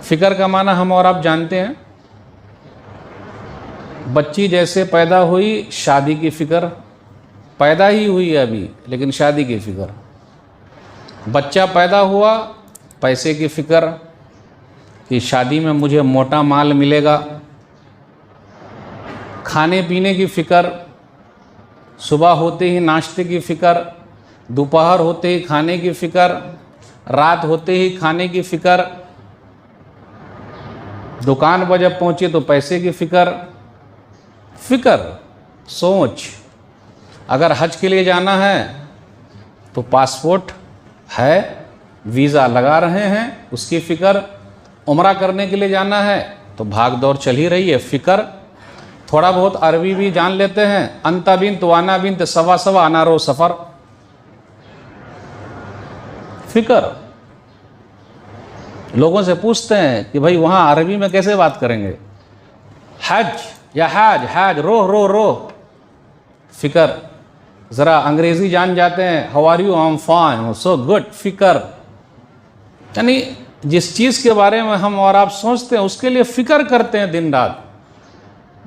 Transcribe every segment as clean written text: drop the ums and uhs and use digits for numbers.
फ़िक्र का माना हम और आप जानते हैं। बच्ची जैसे पैदा हुई, शादी की फ़िक्र, पैदा ही हुई है अभी लेकिन शादी की फ़िक्र। बच्चा पैदा हुआ, पैसे की फ़िक्र कि शादी में मुझे मोटा माल मिलेगा। खाने पीने की फ़िक्र, सुबह होते ही नाश्ते की फ़िक्र, दोपहर होते ही खाने की फ़िक्र, रात होते ही खाने की फ़िक्र, दुकान पर जब पहुँचे तो पैसे की फ़िक्र, सोच। अगर हज के लिए जाना है तो पासपोर्ट है, वीज़ा लगा रहे हैं, उसकी फ़िक्र। उम्रा करने के लिए जाना है तो भाग दौड़ चल ही रही है, फ़िक्र। थोड़ा बहुत अरबी भी जान लेते हैं, अंता बिन तो आना बिन तो सवा सवा अनारो सफ़र, फ़िक्र। लोगों से पूछते हैं कि भाई वहाँ अरबी में कैसे बात करेंगे, हज या हाज, हाज रो रो रो, फ़िक्र। ज़रा अंग्रेज़ी जान जाते हैं, how are you, I am fine, so good, फ़िक्र। यानी जिस चीज़ के बारे में हम और आप सोचते हैं उसके लिए फ़िक्र करते हैं दिन रात।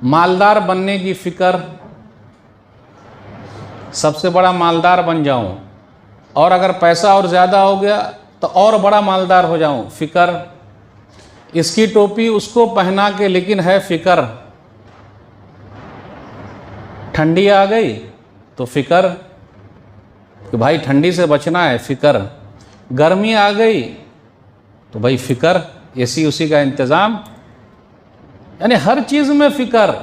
मालदार बनने की फ़िक्र, सबसे बड़ा मालदार बन जाऊं, और अगर पैसा और ज़्यादा हो गया तो और बड़ा मालदार हो जाऊं, फ़िक्र। इसकी टोपी उसको पहना के, लेकिन है फ़िक्र। ठंडी आ गई तो फ़िक्र कि भाई ठंडी से बचना है, फ़िक्र। गर्मी आ गई तो भाई फ़िक्र, एसी उसी का इंतज़ाम। यानी हर चीज़ में फ़िक्र।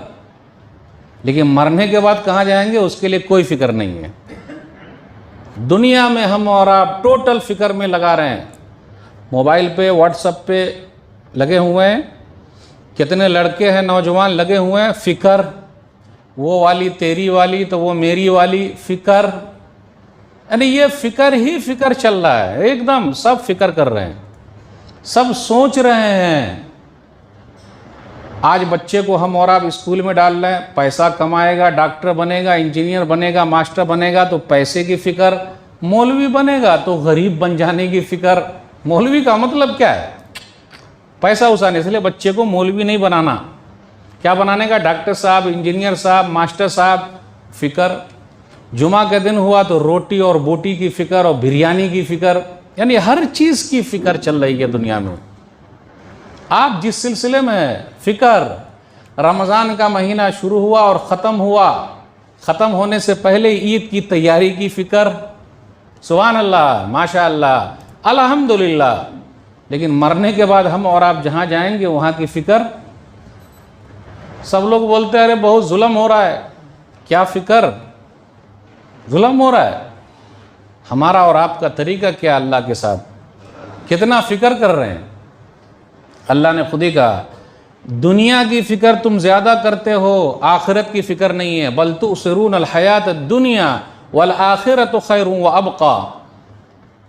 लेकिन मरने के बाद कहाँ जाएंगे उसके लिए कोई फ़िक्र नहीं है। दुनिया में हम और आप टोटल फ़िक्र में लगा रहे हैं। मोबाइल पे, व्हाट्सएप पे लगे हुए हैं, कितने लड़के हैं नौजवान लगे हुए हैं, फ़िक्र। वो वाली तेरी वाली तो वो मेरी वाली, फ़िक्र। यानी ये फ़िक्र ही फ़िक्र चल रहा है, एकदम सब फ़िक्र कर रहे हैं, सब सोच रहे हैं। आज बच्चे को हम और आप स्कूल में डाल रहे हैं, पैसा कमाएगा, डॉक्टर बनेगा, इंजीनियर बनेगा, मास्टर बनेगा तो पैसे की फ़िक्र। मौलवी बनेगा तो गरीब बन जाने की फ़िक्र। मौलवी का मतलब क्या है, पैसा उसाने, इसलिए बच्चे को मौलवी नहीं बनाना। क्या बनाने का, डॉक्टर साहब, इंजीनियर साहब, मास्टर साहब, फ़िक्र। जुमा के दिन हुआ तो रोटी और बोटी की फ़िक्र और बिरयानी की फ़िक्र। यानी हर चीज़ की फ़िक्र चल रही है दुनिया में। आप जिस सिलसिले में है, फ़िक्र। रमज़ान का महीना शुरू हुआ और ख़त्म हुआ, ख़त्म होने से पहले ईद की तैयारी की फ़िक्र। सुभान अल्लाह, माशा अल्लाह, अल्हम्दुलिल्लाह। लेकिन मरने के बाद हम और आप जहाँ जाएंगे वहाँ की फ़िक्र। सब लोग बोलते हैं अरे बहुत जुल्म हो रहा है। क्या फ़िक्र, जुल्म हो रहा है? हमारा और आपका तरीका क्या अल्लाह के साथ, कितना फ़िक्र कर रहे हैं? अल्लाह ने खुद ही कहा, दुनिया की फ़िक्र तुम ज़्यादा करते हो, आखिरत की फ़िक्र नहीं है। बल तुसिरून अल हयात दुनिया वल आखिरतु खैरुन व अबका।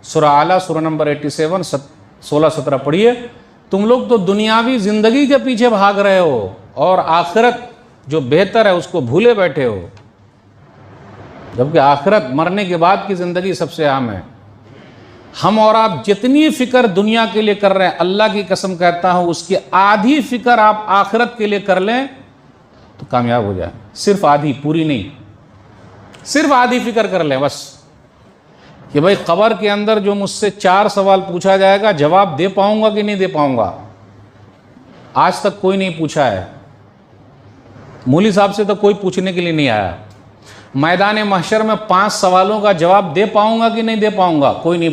सूरह आला, सूरह नंबर 87, 16-17 पढ़िए। तुम लोग तो दुनियावी ज़िंदगी के पीछे भाग रहे हो और आखिरत जो बेहतर है उसको भूले बैठे हो, जबकि आखिरत, मरने के बाद की ज़िंदगी सबसे अहम है। हम और आप जितनी फ़िक्र दुनिया के लिए कर रहे हैं, अल्लाह की कसम कहता हूँ उसकी आधी फ़िक्र आप आखिरत के लिए कर लें तो कामयाब हो जाए। सिर्फ आधी, पूरी नहीं, सिर्फ आधी फ़िक्र कर लें बस, कि भाई क़ब्र के अंदर जो मुझसे 4 सवाल पूछा जाएगा, जवाब दे पाऊँगा कि नहीं दे पाऊँगा। आज तक कोई नहीं पूछा है, मौलवी साहब से तो कोई पूछने के लिए नहीं आया। मैदान महशर में 5 सवालों का जवाब दे पाऊँगा कि नहीं दे पाऊँगा, कोई नहीं